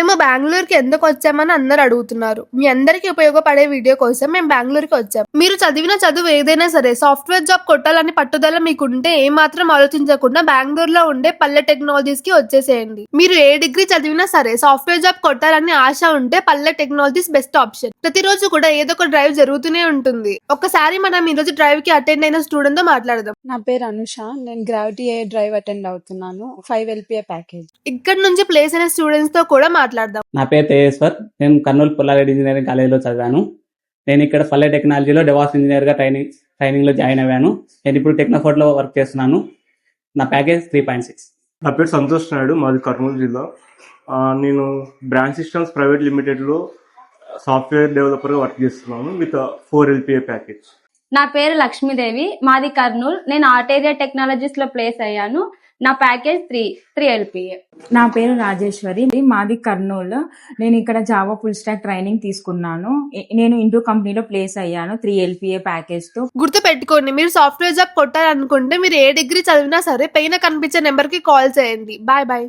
మేము బెంగళూరుకి ఎందుకు వచ్చామని అందరు అడుగుతున్నారు. మీ అందరికీ ఉపయోగపడే వీడియో కోసం మేము బెంగళూరుకి వచ్చాం. మీరు చదివిన చదువు ఏదైనా సరే సాఫ్ట్వేర్ జాబ్ కొట్టాలని పట్టుదల మీకుంటే ఏమాత్రం ఆలోచించకుండా బెంగళూరులో ఉండే పల్లె టెక్నాలజీస్ కి వచ్చేసేయండి. మీరు ఏ డిగ్రీ చదివినా సరే సాఫ్ట్వేర్ జాబ్ కొట్టాలని ఆశ ఉంటే పల్లె టెక్నాలజీస్ బెస్ట్ ఆప్షన్. ప్రతిరోజు కూడా ఏదో ఒక డ్రైవ్ జరుగుతూనే ఉంటుంది. ఒక్కసారి మనం ఈ రోజు డ్రైవ్ కి అటెండ్ అయిన స్టూడెంట్ తో మాట్లాడదాం. నా పేరు అనుష. నేను గ్రావిటీ ఏ డ్రైవ్ అటెండ్ అవుతున్నాను. 5 LPA ప్యాకేజ్. ఇక్కడ నుంచి ప్లేస్ అయిన స్టూడెంట్స్ తో కూడా మాట్లాడదాం. నా పేరు తేజేశ్వర్. నేను కర్నూలు పుల్లారెడ్డి ఇంజనీరింగ్ కాలేజీలో చదివాను. నేను ఇక్కడ పల్లె టెక్నాలజీలో డెవాస్ ఇంజనీర్ గా ట్రైనింగ్ లో జాయిన్ అయ్యాను. నేను ఇప్పుడు టెక్నోఫోర్ట్ లో వర్క్ చేస్తున్నాను. నా ప్యాకేజ్ 3.6. నా పేరు సంతోష్ నాయుడు. మాది కర్నూలు జిల్లా. నేను బ్రాంచ్ సిస్టమ్స్ ప్రైవేట్ లిమిటెడ్లో సాఫ్ట్వేర్ డెవలపర్గా వర్క్ చేస్తున్నాను విత్ 4 LPA ప్యాకేజ్. నా పేరు లక్ష్మీదేవి. మాది కర్నూలు. నేను ఆర్టేరియా టెక్నాలజీస్ లో ప్లేస్ అయ్యాను. నా ప్యాకేజ్ 3 LPA. నా పేరు రాజేశ్వరి. మాది కర్నూలు. నేను ఇక్కడ జావా ఫుల్ స్టాక్ ట్రైనింగ్ తీసుకున్నాను. నేను ఇంటూ కంపెనీలో ప్లేస్ అయ్యాను 3 LPA ప్యాకేజ్ తో. గుర్తు పెట్టుకోండి, మీరు సాఫ్ట్వేర్ జాబ్ కొట్టాలనుకుంటే మీరు ఏ డిగ్రీ చదివినా సరే పైన కనిపించే నెంబర్ కి కాల్ చేయండి. Bye bye.